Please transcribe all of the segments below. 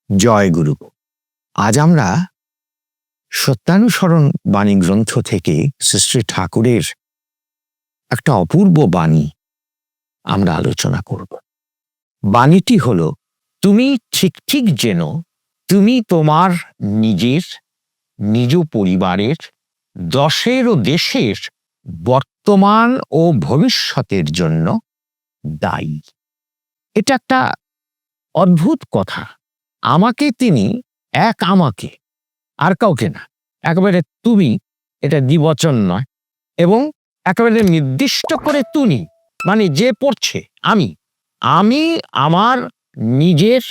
জয় গুরু। আজ আমরা সত্যানুসরণ বাণী গ্রন্থ থেকে শ্রী শ্রী ঠাকুরের একটা অপূর্ব বাণী আমরা আলোচনা করব। বাণীটি হলো, তুমি ঠিক ঠিক যেন তুমি তোমার নিজের, নিজ পরিবারের, দশের ও দেশের বর্তমান ও ভবিষ্যতের জন্য দায়ী। এটা একটা অদ্ভুত কথা। আমাকে তিনি আমাকে আর কাউকে না, একেবারে তুমি, এটা দ্বিবচন নয়, এবং একেবারে নির্দিষ্ট করে তুমি, মানে যে পড়ছে আমি আমি আমার নিজের,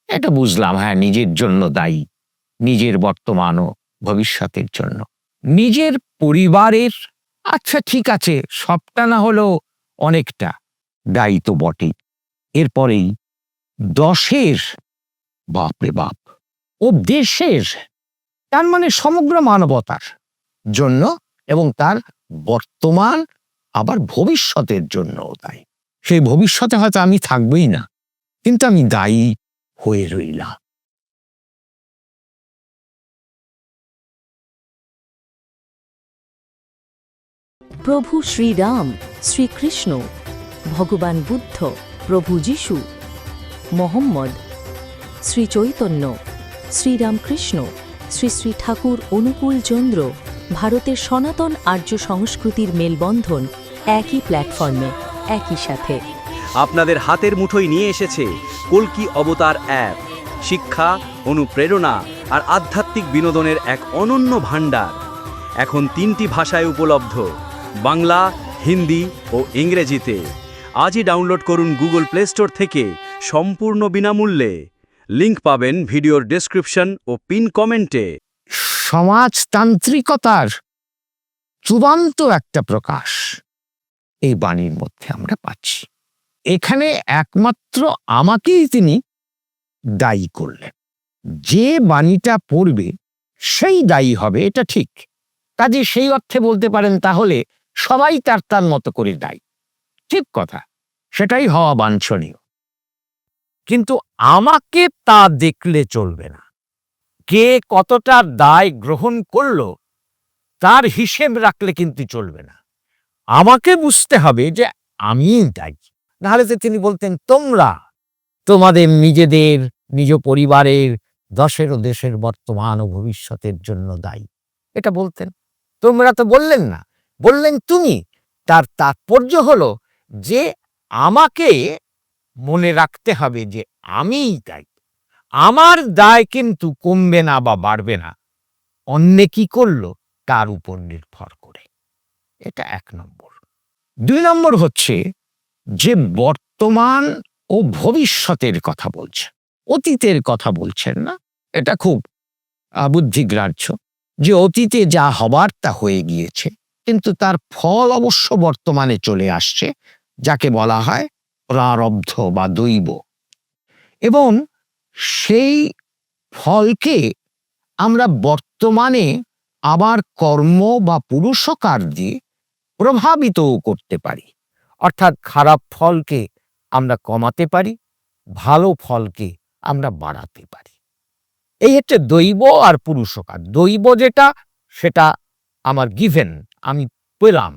এটা বুঝলাম, হ্যাঁ, নিজের জন্য দায়ী, নিজের বর্তমান ও ভবিষ্যতের জন্য, নিজের পরিবারের, আচ্ছা ঠিক আছে, সবটা না হলেও অনেকটা দায়ী তো বটেই। এরপরেই দশের, বাপরে বাপ, ও দেশের, তার মানে সমগ্র মানবতার জন্য, এবং তার বর্তমান আবার ভবিষ্যতের জন্য দায়ী। সেই ভবিষ্যতে হয়তো আমি থাকবই না, কিন্তু আমি দায়ী হয়ে রইলাম। প্রভু শ্রীরাম, শ্রীকৃষ্ণ, ভগবান বুদ্ধ, প্রভু যিশু, মোহাম্মদ, শ্রী চৈতন্য, শ্রীরামকৃষ্ণ, শ্রী শ্রী ঠাকুর অনুকূল চন্দ্র, ভারতের সনাতন আর্য সংস্কৃতির মেলবন্ধন একই প্ল্যাটফর্মে, একই সাথে। আপনাদের হাতের মুঠোয় নিয়ে এসেছে কল্কি অবতার অ্যাপ। শিক্ষা, অনুপ্রেরণা আর আধ্যাত্মিক বিনোদনের এক অনন্য ভাণ্ডার। এখন 3টি ভাষায় উপলব্ধ: বাংলা, হিন্দি ও ইংরেজিতে। আজই ডাউনলোড করুন গুগল প্লে স্টোর থেকে সম্পূর্ণ বিনামূল্যে। লিংক পাবেন ভিডিওর ডেসক্রিপশন ও পিন কমেন্টে। সমাজতান্ত্রিকতার চূড়ান্ত একটা প্রকাশ এই বাণীর মধ্যে আমরা পাচ্ছি। এখানে একমাত্র আমাকেই তিনি দায়ী করলেন। যে বাণীটা পড়বে সেই দায়ী হবে, এটা ঠিক। কাজে সেই অর্থে বলতে পারেন তাহলে সবাই তার তার মতো করে দায়ী, ঠিক কথা, সেটাই হওয়া বাঞ্ছনীয়। কিন্তু আমাকে তা দেখলে চলবে না। কে কতটা দায় গ্রহণ করলো তার হিসেব রাখলে কিন্তু চলবে না। আমাকে বুঝতে হবে যে আমিই দায়ী। নাহলে যে তিনি বলতেন তোমরা তোমাদের নিজেদের, নিজ পরিবারের, দশের ও দেশের বর্তমান ও ভবিষ্যতের জন্য দায়ী, এটা বলতেন। তোমরা তো বললেন না, বললেন তুমি। তার তাৎপর্য হলো যে আমাকে মনে রাখতে হবে যে আমিই দায়ী। আমার দায় কিন্তু কমবে না বা বাড়বে না অন্যে কি করলো তার উপর নির্ভর করে। এটা 1 নম্বর। 2 নম্বর হচ্ছে যে বর্তমান ও ভবিষ্যতের কথা বলছেন, অতীতের কথা বলছেন না। এটা খুব বুদ্ধিগ্রাহ্য যে অতীতে যা হবার তা হয়ে গিয়েছে, কিন্তু তার ফল অবশ্য বর্তমানে চলে আসছে, যাকে বলা হয় প্রারব্ধ বা দৈব। এবং সেই ফলকে আমরা বর্তমানে আবার কর্ম বা পুরুষকার দিয়ে প্রভাবিতও করতে পারি। অর্থাৎ খারাপ ফলকে আমরা কমাতে পারি, ভালো ফলকে আমরা বাড়াতে পারি। এই হচ্ছে দৈব আর পুরুষকার। দৈব যেটা, সেটা আমার গিভেন, আমি পেলাম,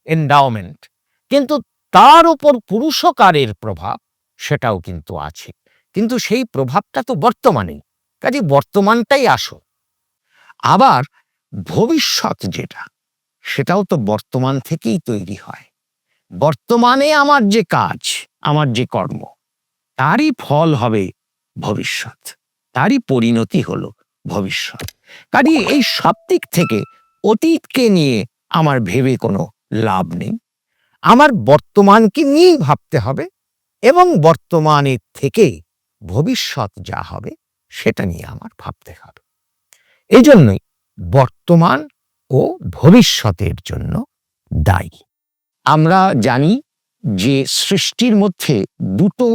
এন্ডাওমেন্ট। কিন্তু তার উপর পুরুষকারের প্রভাব সেটাও কিন্তু আছে, কিন্তু সেই প্রভাবটা তো বর্তমানেই, কাজে বর্তমানটাই আসল। আবার ভবিষ্যৎ যেটা, সেটাও তো বর্তমান থেকেই তৈরি হয়। বর্তমানে আমার যে কাজ, আমার যে কর্ম, তারই ফল হবে ভবিষ্যৎ, তারই পরিণতি হলো ভবিষ্যৎ। কাজে এই সব দিক থেকে অতীতকে নিয়ে আমার ভেবে কোনো লাভ নেই। আমার বর্তমানকে নিয়েই ভাবতে হবে, এবং বর্তমানের থেকে ভবিষ্যৎ যা হবে সেটা নিয়ে আমার ভাবতে হবে। এই জন্যই বর্তমান ও ভবিষ্যতের জন্য দায়ী। আমরা জানি যে সৃষ্টির মধ্যে দুটো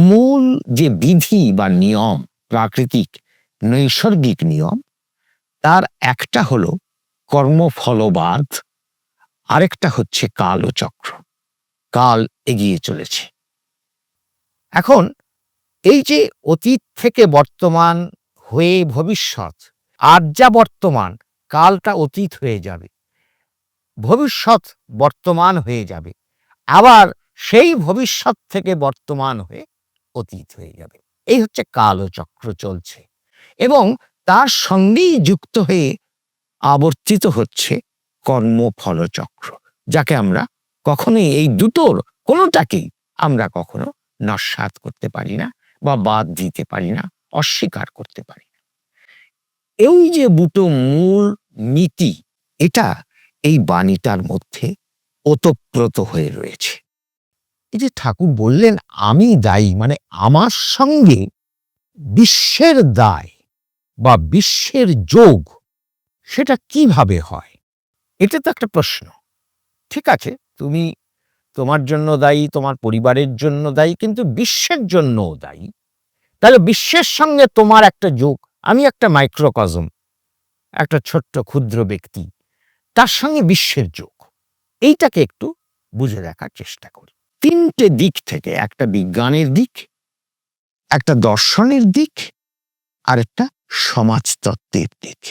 মূল যে বিধি বা নিয়ম, প্রাকৃতিক নৈসর্গিক নিয়ম, তার একটা হলো কর্মফলবাদ, আরেকটা হচ্ছে কালচক্র। কাল এগিয়ে চলেছে। এখন এই যে অতীত থেকে বর্তমান হয়ে ভবিষ্যৎ, আজ যা বর্তমান, কালটা অতীত হয়ে যাবে, ভবিষ্যৎ বর্তমান হয়ে যাবে, আবার সেই ভবিষ্যৎ থেকে বর্তমান হয়ে অতীত হয়ে যাবে। এই হচ্ছে কালচক্র চলছে, এবং তার সঙ্গেই যুক্ত হয়ে আবর্তিত হচ্ছে কর্মফলচক্র, যাকে আমরা কখনোই, এই দুটোর কোনোটাকেই আমরা কখনো নস্যাৎ করতে পারি না বা বাদ দিতে পারি না, অস্বীকার করতে পারি না। এই যে দুটো মূল নীতি, এটা এই বাণীটার মধ্যে ওতপ্রোত হয়ে রয়েছে। এই যে ঠাকুর বললেন আমি দায়ী, মানে আমার সঙ্গে বিশ্বের দায় বা বিশ্বের যোগ, সেটা কিভাবে হয়? এটা তো একটা প্রশ্ন। ঠিক আছে, তুমি তোমার জন্য দায়ী, তোমার পরিবারের জন্য দায়ী, কিন্তু বিশ্বের জন্যও দায়ী। তাহলে বিশ্বের সঙ্গে তোমার একটা যোগ, আমি একটা মাইক্রোকজম, একটা ছোট্ট ক্ষুদ্র ব্যক্তি, তার সঙ্গে বিশ্বের যোগ, এইটাকে একটু বুঝে দেখার চেষ্টা করি। তিনটে দিক থেকে, একটা বিজ্ঞানের দিক, একটা দর্শনের দিক, আর একটা সমাজতত্ত্বের দিক।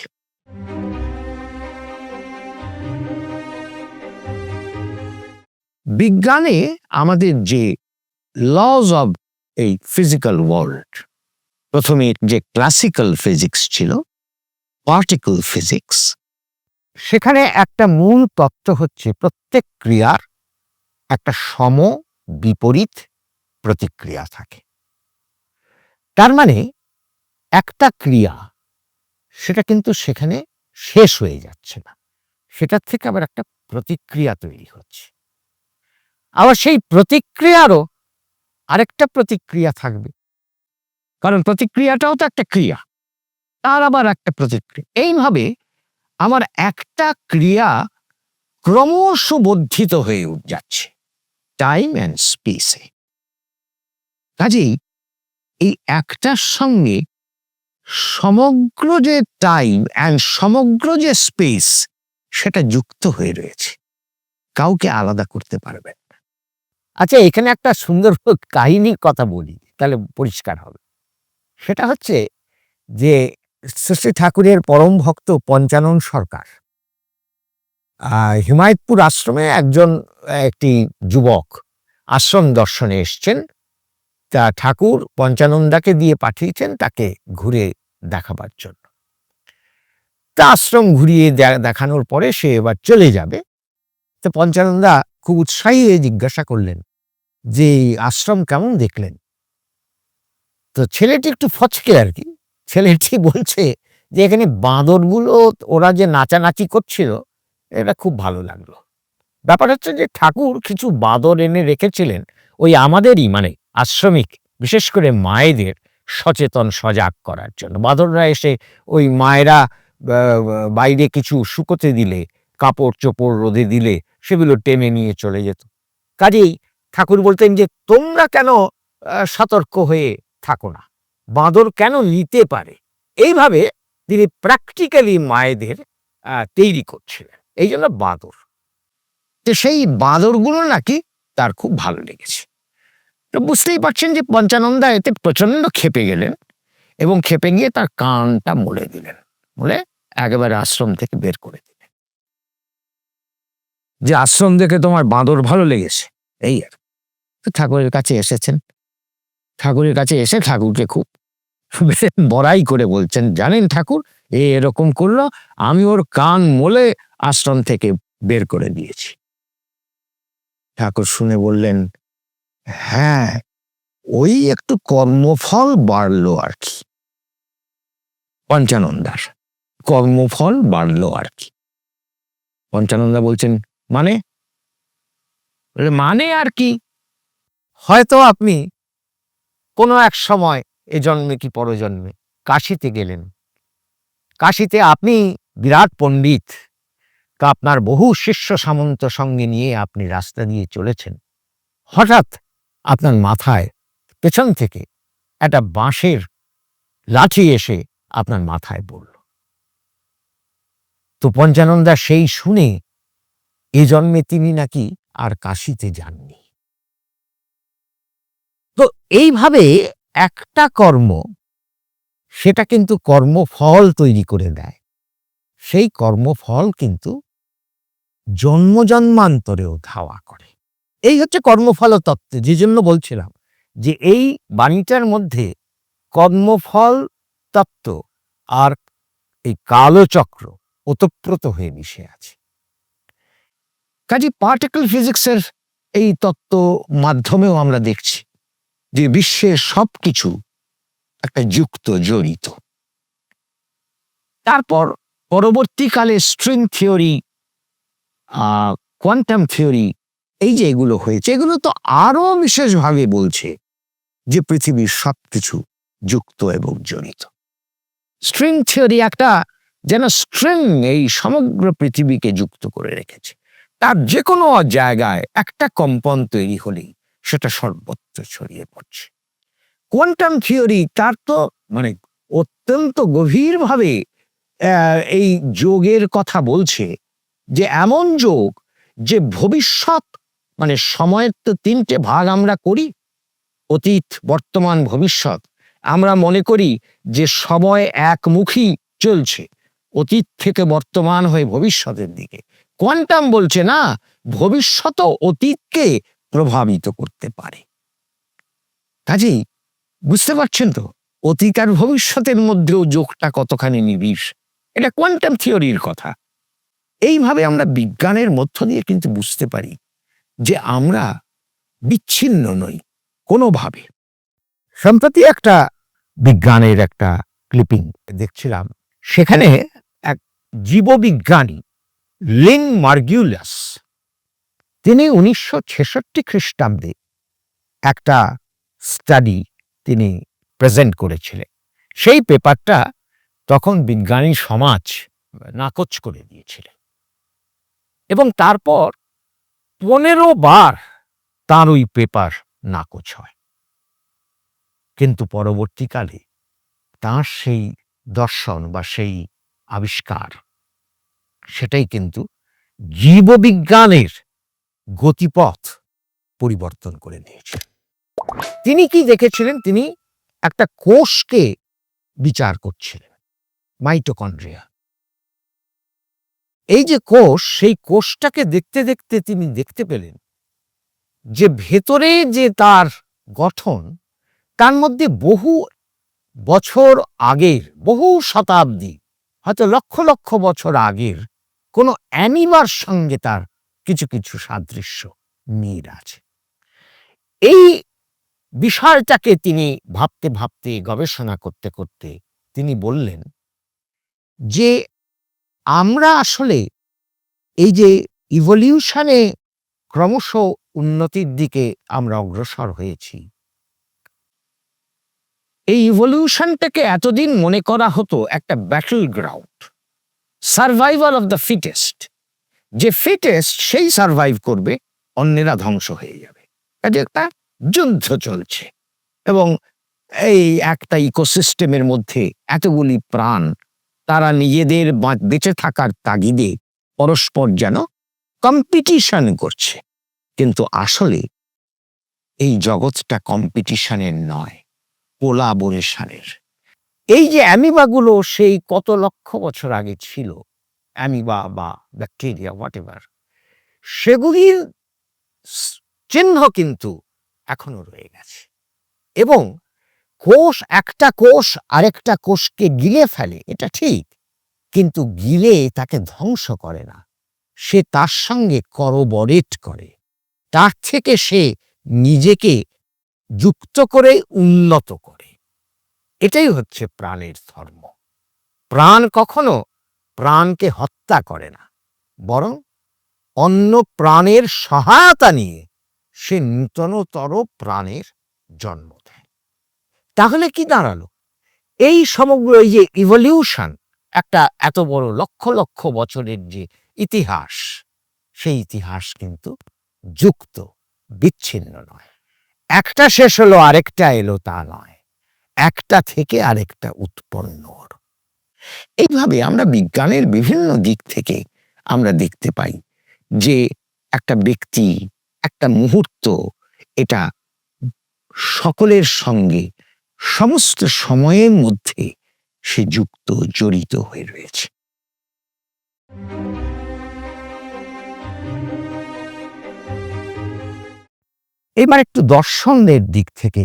বিজ্ঞানে আমাদের যে লজ অব এই ফিজিক্যাল ওয়ার্ল্ড, প্রথমে যে ক্লাসিক্যাল ফিজিক্স ছিল, পার্টিকল ফিজিক্স, সেখানে একটা মূল তত্ত্ব হচ্ছে প্রত্যেক ক্রিয়ার একটা সম বিপরীত প্রতিক্রিয়া থাকে। তার মানে একটা ক্রিয়া, সেটা কিন্তু সেখানে শেষ হয়ে যাচ্ছে না, সেটার থেকে আবার একটা প্রতিক্রিয়া তৈরি হচ্ছে, আবার সেই প্রতিক্রিয়ারও আরেকটা প্রতিক্রিয়া থাকবে, কারণ প্রতিক্রিয়াটাও তো একটা ক্রিয়া, তার আবার একটা প্রতিক্রিয়া। এইভাবে আমার একটা ক্রিয়া ক্রমশ বর্ধিত হয়ে যাচ্ছে টাইম অ্যান্ড স্পেসে। কাজেই এই একটার সঙ্গে সমগ্র যে টাইম অ্যান্ড সমগ্র যে স্পেস, সেটা যুক্ত হয়ে রয়েছে, কাউকে আলাদা করতে পারবেন না। আচ্ছা, এখানে একটা সুন্দর কাহিনীর কথা বলি, তাহলে পরিষ্কার হবে। সেটা হচ্ছে যে শ্রী ঠাকুরের পরম ভক্ত পঞ্চানন সরকার হিমায়তপুর আশ্রমে একটি যুবক আশ্রম দর্শনে এসছেন। তা ঠাকুর পঞ্চানন্দাকে দিয়ে পাঠিয়েছেন তাকে ঘুরে দেখাবার জন্য। তা আশ্রম ঘুরিয়ে দেখানোর পরে সে এবার চলে যাবে। তো পঞ্চানন্দা খুব উৎসাহী হয়ে জিজ্ঞাসা করলেন যে আশ্রম কেমন দেখলেন? তো ছেলেটি একটু ফচকে আর কি, ছেলেটি বলছে যে এখানে বাঁদরগুলো ওরা যে নাচানাচি করছিল, এটা খুব ভালো লাগলো। ব্যাপার হচ্ছে যে ঠাকুর কিছু বাঁদর এনে রেখেছিলেন ওই আমাদেরই, মানে আশ্রমিক, বিশেষ করে মায়েদের সচেতন সজাগ করার জন্য। বাঁদররা এসে ওই মায়েরা বাইরে কিছু শুকোতে দিলে, কাপড় চোপড় রোদে দিলে, সেগুলো টেনে নিয়ে চলে যেত। কাজেই ঠাকুর বলতেন যে তোমরা কেন সতর্ক হয়ে থাকো না, বাঁদর কেন নিতে পারে। এইভাবে তিনি প্র্যাকটিক্যালি মায়েদের তৈরি করছিলেন, এই জন্য বাঁদর। তো সেই বাঁদরগুলো নাকি তার খুব ভালো লেগেছে। তো বুঝতেই পারছেন যে পঞ্চানন্দা এতে প্রচন্ড ক্ষেপে গেলেন, এবং ক্ষেপে গিয়ে তার কানটা মুড়ে দিলেন, বলে একেবারে আশ্রম থেকে বের করে দিলেন। যে আশ্রম দেখে তোমার বাঁদর ভালো লেগেছে, এই আর। তো ঠাকুরের কাছে এসেছেন, ঠাকুরের কাছে এসে ঠাকুরকে খুব বড়াই করে বলছেন, জানেন ঠাকুর, এরকম করলো, আমি ওর কান মোলে আশ্রম থেকে বের করে দিয়েছি। ঠাকুর শুনে বললেন, হ্যাঁ, ওই একটু কর্মফল বাড়লো আর কি, পঞ্চানন্দার কর্মফল বাড়লো আর কি। পঞ্চানন্দা বলছেন, মানে? মানে আর কি, হয়তো আপনি কোনো এক সময় এ জন্মে কি পরজন্মে কাশিতে গেলেন, কাশিতে আপনি বিরাট পণ্ডিত, তা আপনার বহু শিষ্য সামন্ত সঙ্গে নিয়ে আপনি রাস্তা দিয়ে চলেছেন, হঠাৎ আপনার মাথায় পেছন থেকে একটা বাঁশের লাঠি এসে আপনার মাথায় পড়ল। তো পঞ্চানন্দা সেই শুনে এ জন্মে তিনি নাকি আর কাশিতে যাননি। তো এইভাবে একটা কর্ম সেটা কিন্তু কর্মফল তৈরি করে দেয়, সেই কর্মফল কিন্তু জন্মজন্মান্তরেও ধাওয়া করে। এই হচ্ছে কর্মফল তত্ত্ব, যে জন্য বলছিলাম যে এই বাণীটার মধ্যে কর্মফল তত্ত্ব আর এই কালচক্র ওতপ্রোত হয়ে মিশে আছে। কাজে পার্টিকেল ফিজিক্সের এই তত্ত্ব মাধ্যমেও আমরা দেখছি যে বিশ্বের সবকিছু একটা যুক্ত, জড়িত। তারপর পরবর্তীকালে স্ট্রিং থিওরি, কোয়ান্টাম থিওরি, এই যে এগুলো হয়েছে, এগুলো তো আরো বিশেষভাবে বলছে যে পৃথিবীর সবকিছু যুক্ত এবং জড়িত। স্ট্রিং থিওরি একটা যেন স্ট্রিং এই সমগ্র পৃথিবীকে যুক্ত করে রেখেছে, তার যে কোনো জায়গায় একটা কম্পন তৈরি হলেই সেটা সর্বত্র ছড়িয়ে পড়ছে। কোয়ান্টাম থিওরি তার তো মানে অত্যন্ত গভীরভাবে এই যোগের কথা বলছে, যে এমন যোগ যে ভবিষ্যৎ, মানে সময়ের তো তিনটে ভাগ আমরা করি, অতীত, বর্তমান, ভবিষ্যৎ। আমরা মনে করি যে সময় একমুখী চলছে, অতীত থেকে বর্তমান হয়ে ভবিষ্যতের দিকে। কোয়ান্টাম বলছে না, ভবিষ্যৎও অতীতকে প্রভাবিত করতে পারে। কাজেই বুঝতে পারছেন তো অতীত আর ভবিষ্যতের মধ্যেও যোগটা কতখানি নিবিড়। এটা কোয়ান্টাম থিওরির কথা। এইভাবে আমরা বিজ্ঞানের মধ্য দিয়ে কিন্তু বুঝতে পারি যে আমরা বিচ্ছিন্ন নই কোনোভাবে। সম্প্রতি একটা বিজ্ঞানের একটা ক্লিপিং দেখছিলাম, সেখানে এক জীববিজ্ঞানী লিন মার্গুলিয়াস, তিনি 1966 খ্রিস্টাব্দে একটা স্টাডি তিনি প্রেজেন্ট করেছিলেন। সেই পেপারটা তখন বিজ্ঞানী সমাজ নাকচ করে দিয়েছিলেন এবং তারপর 15 বার তার ওই পেপার নাকচ হয়। কিন্তু পরবর্তীকালে তার সেই দর্শন বা সেই আবিষ্কার, সেটাই কিন্তু জীববিজ্ঞানের গতিপথ পরিবর্তন করে দিয়েছে। তিনি কি দেখেছিলেন? তিনি একটা কোষকে বিচার করছিলেন, মাইটোকন্ড্রিয়া। এই যে কোষ, সেই কোষটাকে দেখতে দেখতে তিনি দেখতে পেলেন যে ভেতরে যে তার গঠন, তার মধ্যে বহু বছর আগের, বহু শতাব্দী, হয়তো লক্ষ লক্ষ বছর আগের কোনো অ্যানিমার সঙ্গে তার কিছু কিছু সাদৃশ্য মিল আছে। এই বিষয়টাকে তিনি ভাবতে ভাবতে, গবেষণা করতে করতে তিনি বললেন যে আমরা আসলে এই যে ইভলিউশনে ক্রমশ উন্নতির দিকে আমরা অগ্রসর হয়েছি, এই ইভলিউশনটাকে এতদিন মনে করা হতো একটা battle ground, survival of the fittest. যে ফিটেস্ট সেই সার্ভাইভ করবে, অন্যেরা ধ্বংস হয়ে যাবে। কাজে একটা যুদ্ধ চলছে এবং এই একটা ইকোসিস্টেমের মধ্যে এতগুলি প্রাণ, তারা নিজেদের বেঁচে থাকার তাগিদে পরস্পর যেন কম্পিটিশন করছে। কিন্তু আসলে এই জগৎটা কম্পিটিশনের নয়, কোলাবোরেশনের। এই যে অ্যামিবাগুলো সেই কত লক্ষ বছর আগে ছিল, অ্যামিবা বা ব্যাকটেরিয়া, হোয়াট এভার, সেগুলির চিহ্ন কিন্তু এখনো রয়ে গেছে। এবং কোষ, একটা কোষ আরেকটা কোষকে গিলে ফেলে, এটা ঠিক, কিন্তু গিলে তাকে ধ্বংস করে না, সে তার সঙ্গে করোবরেট করে, তার থেকে সে নিজেকে যুক্ত করে উন্নত করে। এটাই হচ্ছে প্রাণের ধর্ম। প্রাণ কখনো প্রাণকে হত্যা করে না, বরং অন্য প্রাণের সহায়তা নিয়ে সে নূতনতর প্রাণের জন্ম দেয়। তাহলে কি দাঁড়ালো? এই সমগ্র এই যে ইভলিউশন, একটা এত বড় লক্ষ লক্ষ বছরের যে ইতিহাস, সেই ইতিহাস কিন্তু যুক্ত, বিচ্ছিন্ন নয়। একটা শেষ হলো আরেকটা এলো তা নয়, একটা থেকে আরেকটা উৎপন্ন। এইভাবে আমরা বিজ্ঞানের বিভিন্ন দিক থেকে আমরা দেখতে পাই যে একটা ব্যক্তি, একটা মুহূর্ত, এটা সকলের সঙ্গে সমস্ত সময়ের মধ্যে সে যুক্ত, জড়িত হয়ে রয়েছে। এবার একটু দর্শনের দিক থেকে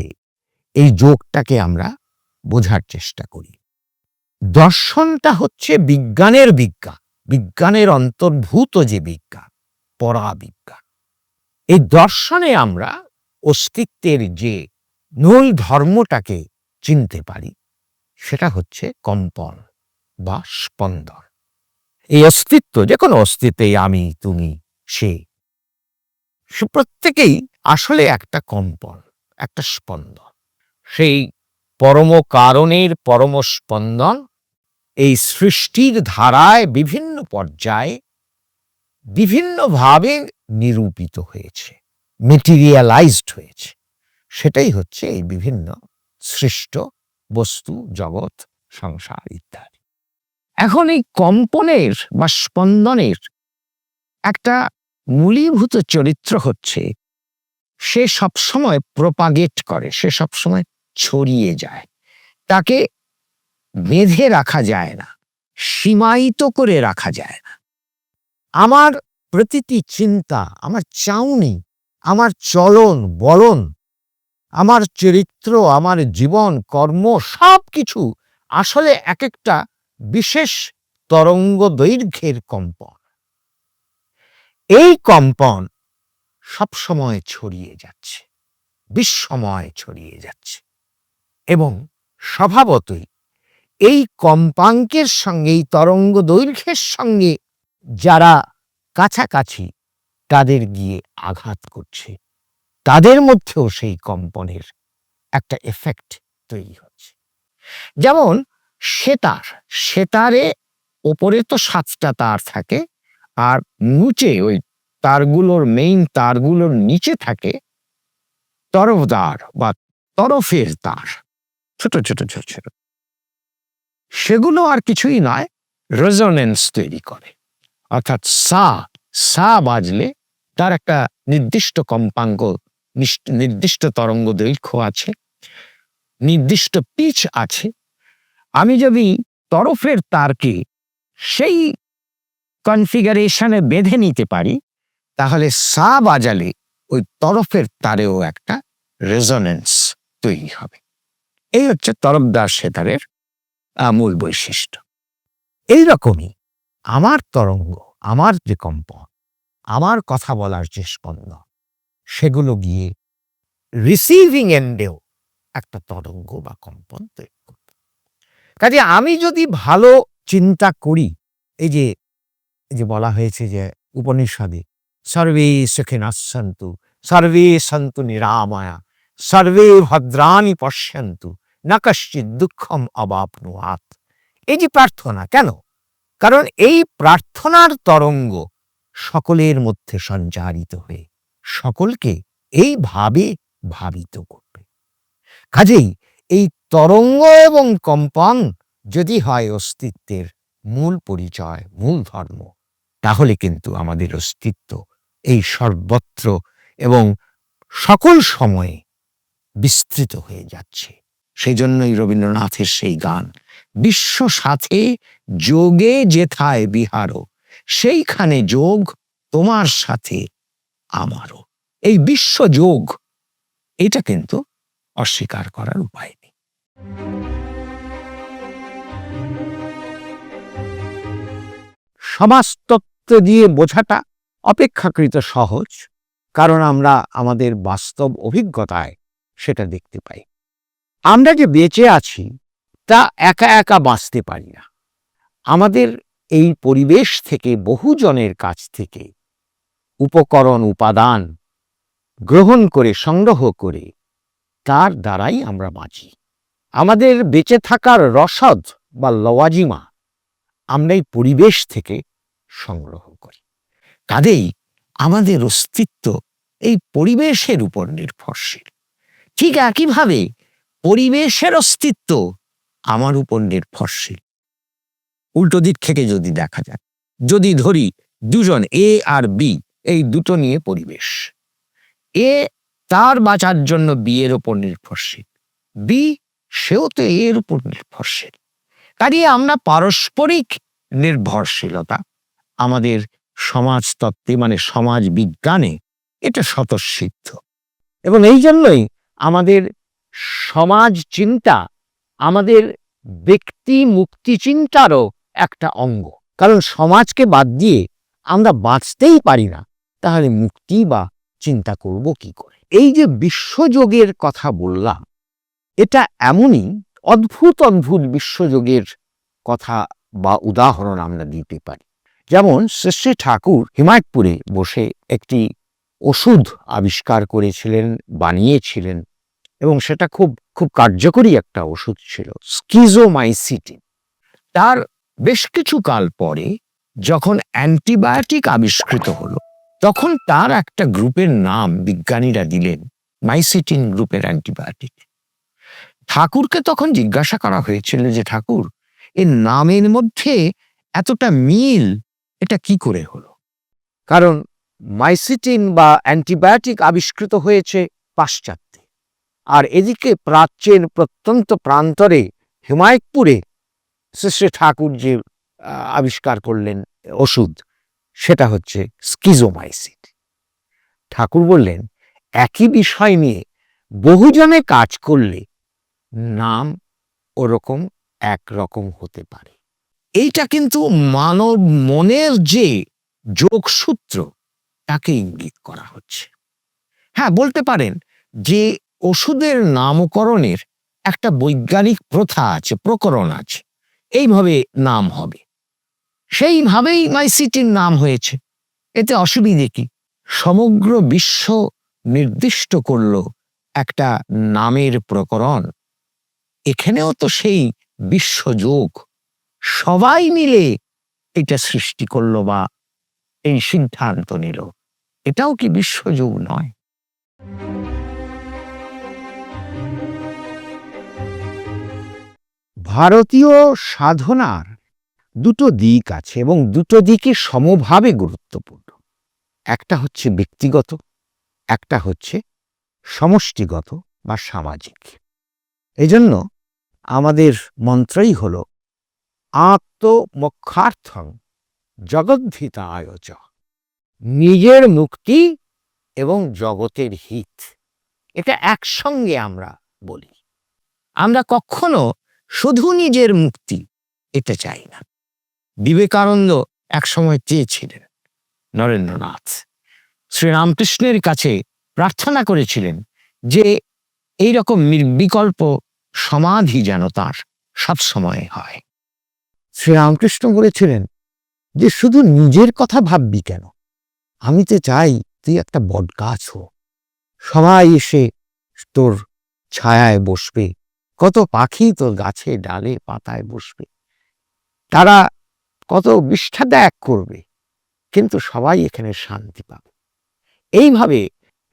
এই যোগটাকে আমরা বোঝার চেষ্টা করি। দর্শনটা হচ্ছে বিজ্ঞানের বিজ্ঞান, বিজ্ঞানের অন্তর্ভূত যে বিজ্ঞান, পরাবিজ্ঞান। এই দর্শনে আমরা অস্তিত্বের যে মূল ধর্মটাকে চিনতে পারি, সেটা হচ্ছে কম্পন বা স্পন্দন। এই অস্তিত্ব, যে কোনো অস্তিত্বে আমি, তুমি, সে প্রত্যেকেই আসলে একটা কম্পন, একটা স্পন্দন। সেই পরম কারণের পরম স্পন্দন এই সৃষ্টির ধারায় বিভিন্ন পর্যায়ে বিভিন্নভাবে নিরূপিত হয়েছে, মেটেরিয়ালাইজড হয়েছে। সেটাই হচ্ছে এই বিভিন্ন সৃষ্ট বস্তু, জগৎ, সংসার ইত্যাদি। এখন এই কম্পনের বা স্পন্দনের একটা মূলীভূত চরিত্র হচ্ছে সে সবসময় প্রপাগেট করে, সে সবসময় ছড়িয়ে যায়। তাকে বেঁধে রাখা যায় না, সীমায়িত করে রাখা যায় না। আমার প্রতিটি চিন্তা, আমার চাউনি, আমার চলন বলন, আমার চরিত্র, আমার জীবন, কর্ম, সব কিছু আসলে এক একটা বিশেষ তরঙ্গ দৈর্ঘ্যের কম্পন। এই কম্পন সবসময় ছড়িয়ে যাচ্ছে, বিশ্বময় ছড়িয়ে যাচ্ছে, এবং স্বভাবতই এই কম্পাঙ্কের সঙ্গে, এই তরঙ্গ দৈর্ঘ্যের সঙ্গে যারা কাছাকাছি তাদের গিয়ে আঘাত করছে, তাদের মধ্যেও সেই কম্পনের একটা এফেক্ট তৈরি হচ্ছে। যেমন সেতারে ওপরে তো 7টা তার থাকে, আর নিচে ওই তারগুলোর মেইন তারগুলোর নিচে থাকে তরফদার বা তরফের তার, ছোট ছোট ছোট ছোট। সেগুলো আর কিছুই নয়, রেজোনেন্স তৈরি করে। অর্থাৎ সা বাজলে তার একটা নির্দিষ্ট কম্পাঙ্ক, নির্দিষ্ট তরঙ্গ দৈর্ঘ্য আছে, নির্দিষ্ট পিচ আছে। আমি যদি তরফের তারকে সেই কনফিগারেশনে বেঁধে নিতে পারি, তাহলে সা বাজালে ওই তরফের তারেও একটা রেজোনেন্স তৈরি হবে। এই হচ্ছে তরফদার সেতারের মূল বৈশিষ্ট্য। এইরকমই আমার তরঙ্গ, আমার যে কম্পন, আমার কথা বলার যে স্পন্দন, সেগুলো গিয়ে রিসিভিং এন্ডেও একটা তরঙ্গ বা কম্পন তৈরি করবে। কাজে আমি যদি ভালো চিন্তা করি, এই যে বলা হয়েছে যে উপনিষদে, সর্বে সুখিনঃ সন্তু, সর্বে সন্তু নিরাময়া, সর্বে ভদ্রাণি পশ্যন্তু, না কশ্চিৎ দুঃখম অবাপ্নুয়াৎ। এই যে প্রার্থনা, কেন? কারণ এই প্রার্থনার তরঙ্গ সকলের মধ্যে সঞ্চারিত হয়ে সকলকে এইভাবে ভাবিত করবে। কাজেই এই তরঙ্গ এবং কম্পন যদি হয় অস্তিত্বের মূল পরিচয়, মূল ধর্ম, তাহলে কিন্তু আমাদের অস্তিত্ব এই সর্বত্র এবং সকল সময়ে বিস্তৃত হয়ে যাচ্ছে। সেই জন্যই রবীন্দ্রনাথের সেই গান, বিশ্ব সাথে যোগে যেথায় বিহারো, সেইখানে যোগ তোমার সাথে আমারও। এই বিশ্ব যোগ, এটা কিন্তু অস্বীকার করার উপায় নেই। সমাজতত্ত্ব দিয়ে বোঝাটা অপেক্ষাকৃত সহজ, কারণ আমরা আমাদের বাস্তব অভিজ্ঞতায় সেটা দেখতে পাই। আমরা যে বেঁচে আছি তা একা একা বাঁচতে পারি না। আমাদের এই পরিবেশ থেকে, বহুজনের কাছ থেকে উপকরণ, উপাদান গ্রহণ করে, সংগ্রহ করে, তার দ্বারাই আমরা বাঁচি। আমাদের বেঁচে থাকার রসদ বা লওয়াজিমা আমরা এই পরিবেশ থেকে সংগ্রহ করি। কাজেই আমাদের অস্তিত্ব এই পরিবেশের উপর নির্ভরশীল। ঠিক একইভাবে পরিবেশের অস্তিত্ব আমার উপর নির্ভরশীল। উল্টো দিক থেকে যদি দেখা যায়, যদি ধরি দুজন এ আর বি, এই দুটো নিয়ে পরিবেশ, এ তার বাঁচার জন্য বি এর ওপর নির্ভরশীল, বি সেও তো এর উপর নির্ভরশীল। কাজেই আমরা পারস্পরিক নির্ভরশীলতা আমাদের সমাজতত্ত্বে মানে সমাজ বিজ্ঞানে এটা স্বতঃসিদ্ধ, এবং এই জন্যই আমাদের সমাজ চিন্তা আমাদের ব্যক্তি মুক্তি চিন্তারও একটা অঙ্গ। কারণ সমাজকে বাদ দিয়ে আমরা বাঁচতেই পারি না, তাহলে মুক্তি বা চিন্তা করব কি করে? এই যে বিশ্বযোগের কথা বললাম, এটা এমনই অদ্ভুত অদ্ভুত বিশ্বযোগের কথা বা উদাহরণ আমরা দিতে পারি। যেমন শ্রী শ্রী ঠাকুর হিমায়তপুরে বসে একটি ওষুধ আবিষ্কার করেছিলেন, বানিয়েছিলেন, এবং সেটা খুব খুব কার্যকরী একটা ওষুধ ছিল, স্কিজোমাইসিটিন। তার বেশ কিছু কাল পরে যখন অ্যান্টিবায়োটিক আবিষ্কৃত হলো, তখন তার একটা গ্রুপের নাম বিজ্ঞানীরা দিলেন মাইসিটিন গ্রুপের অ্যান্টিবায়োটিক। ঠাকুরকে তখন জিজ্ঞাসা করা হয়েছিল যে ঠাকুর, এর নামের মধ্যে এতটা মিল এটা কি করে হলো? কারণ মাইসিটিন বা অ্যান্টিবায়োটিক আবিষ্কৃত হয়েছে পাশ্চাত্যে, আর এদিকে প্রাচ্যের প্রত্যন্ত প্রান্তরে হিমায়তপুরে শ্রী শ্রী ঠাকুর যে আবিষ্কার করলেন ওষুধ, সেটা হচ্ছে স্কিজোমাইসিন। ঠাকুর বললেন, একই বিষয় নিয়ে বহুজনে কাজ করলে নাম ওরকম একরকম হতে পারে। এইটা কিন্তু মানব মনের যে যোগসূত্র তাকে ইঙ্গিত করা হচ্ছে। হ্যাঁ, বলতে পারেন যে ওষুধের নামকরণের একটা বৈজ্ঞানিক প্রথা আছে, প্রকরণ আছে, এইভাবে নাম হবে, সেইভাবেই মাইসিটির নাম হয়েছে। এতে অসুবিধে কি? সমগ্র বিশ্ব নির্দিষ্ট করল একটা নামের প্রকরণ, এখানেও তো সেই বিশ্বযোগ সবাই মিলে এটা সৃষ্টি করলো বা এই সিদ্ধান্ত নিল, এটাও কি বিশ্বযোগ নয়? ভারতীয় সাধনার দুটো দিক আছে এবং দুটো দিকই সমভাবে গুরুত্বপূর্ণ। একটা হচ্ছে ব্যক্তিগত, একটা হচ্ছে সমষ্টিগত বা সামাজিক। এজন্য আমাদের মন্ত্রই হল আত্মমোক্ষার্থং জগদ্ধিতায় চ, নিজের মুক্তি এবং জগতের হিত, এটা একসঙ্গে আমরা বলি। আমরা কখনো শুধু নিজের মুক্তি এটা চাই না। বিবেকানন্দ একসময় চেয়েছিলেন, নরেন্দ্রনাথ শ্রীরামকৃষ্ণের কাছে প্রার্থনা করেছিলেন যে এই রকম নির্বিকল্প সমাধি যেন তার সবসময় হয়। শ্রীরামকৃষ্ণ বলেছিলেন যে শুধু নিজের কথা ভাববি কেন, আমি তো চাই তুই একটা বটগাছ হো, সবাই এসে তোর ছায়ায় বসবে, কত পাখি তোর গাছে ডালে পাতায় বসবে, তারা কত বিষ্ঠা ত্যাগ করবে, কিন্তু সবাই এখানে শান্তি পাবে। এইভাবে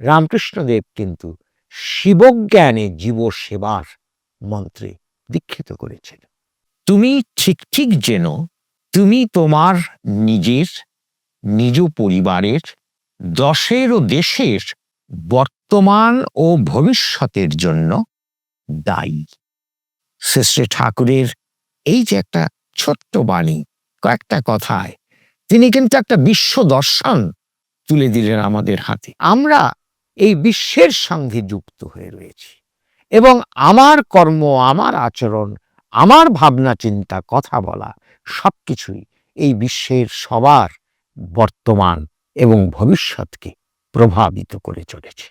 রামকৃষ্ণদেব কিন্তু শিবজ্ঞানে জীব সেবার মন্ত্রে দীক্ষিত করেছেন। তুমি ঠিক ঠিক যেন তুমি তোমার নিজের, নিজ পরিবারের, দশের ও দেশের বর্তমান ও ভবিষ্যতের জন্য দায়ী। শ্রী শ্রী ঠাকুরের এই যে একটা ছোট্ট বাণী, কয়েকটা কথায় তিনি কিন্তু একটা বিশ্ব দর্শন তুলে দিলেন আমাদের হাতে। আমরা এই বিশ্বের সঙ্গে যুক্ত হয়ে রয়েছি এবং আমার কর্ম, আমার আচরণ, আমার ভাবনা চিন্তা, কথা বলা সবকিছুই এই বিশ্বের সবার বর্তমান এবং ভবিষ্যৎকে প্রভাবিত করে চলেছে।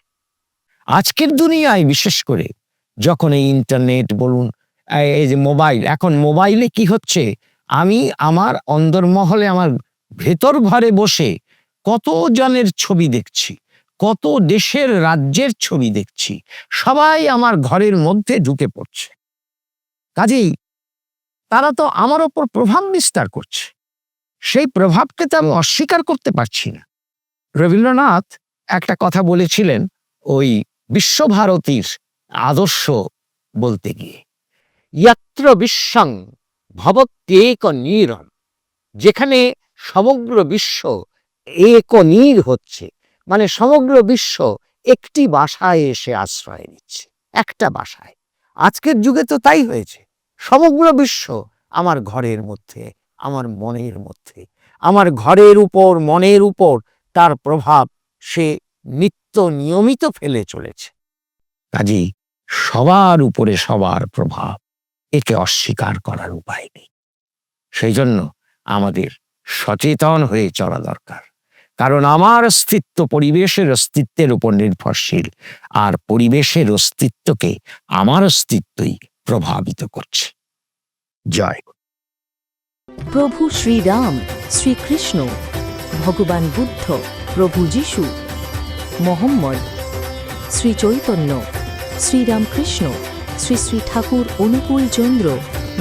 আজকের দুনিয়ায় বিশেষ করে যখন এই ইন্টারনেট বলুন, এই যে মোবাইল, এখন মোবাইলে কি হচ্ছে, আমি আমার অন্দরমহলে আমার ভেতর ঘরে বসে কত জনের ছবি দেখছি, কত দেশের রাজ্যের ছবি দেখছি, সবাই আমার ঘরের মধ্যে ঢুকে পড়ছে। কাজেই তারা তো আমার ওপর প্রভাব বিস্তার করছে, সেই প্রভাবকে তো আমি অস্বীকার করতে পারছি না। রবীন্দ্রনাথ একটা কথা বলেছিলেন ওই বিশ্বভারতীর আদর্শ বলতে গিয়ে, যত্র বিশ্বং ভবত্যেক নীরম, যেখানে সমগ্র বিশ্ব এক নীর হচ্ছে, মানে সমগ্র বিশ্ব একটি বাসায় এসে আশ্রয় নিচ্ছে, একটা বাসায়, আজকের যুগে তো তাই হয়েছে। সমগ্র বিশ্ব আমার ঘরের মধ্যে, আমার মনের মধ্যে, আমার ঘরের উপর, মনের উপর তার প্রভাব সে নিত্য নিয়মিত ফেলে চলেছে। কাজেই সবার উপরে সবার প্রভাব, একে অস্বীকার করার উপায় নেই। সেই জন্য আমাদের সচেতন হয়ে চলা দরকার। কারণ আমার অস্তিত্ব পরিবেশের অস্তিত্বের উপর নির্ভরশীল, আর পরিবেশের অস্তিত্বকে আমার অস্তিত্বই প্রভাবিত করছে। জয়। প্রভু শ্রীরাম, শ্রীকৃষ্ণ, ভগবান বুদ্ধ, প্রভু যিশু, মোহাম্মদ, শ্রী চৈতন্য, শ্রীরামকৃষ্ণ, শ্রী শ্রী ঠাকুর অনুকূল চন্দ্র,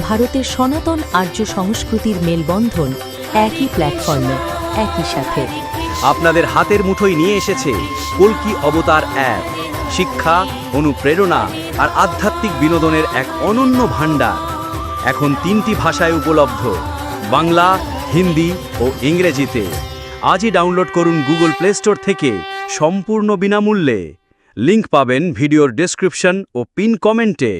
ভারতের সনাতন আর্য সংস্কৃতির মেলবন্ধন একই প্ল্যাটফর্মে, একই সাথে। আপনাদের হাতের মুঠোয় নিয়ে এসেছে কল্কি অবতার অ্যাপ। শিক্ষা, অনুপ্রেরণা আর আধ্যাত্মিক বিনোদনের এক অনন্য ভাণ্ডার। এখন 3টি ভাষায় উপলব্ধ: বাংলা, হিন্দি ও ইংরেজিতে। আজই ডাউনলোড করুন গুগল প্লে স্টোর থেকে সম্পূর্ণ বিনামূল্যে। লিংক পাবেন ভিডিওর ডেসক্রিপশন ও পিন কমেন্টে।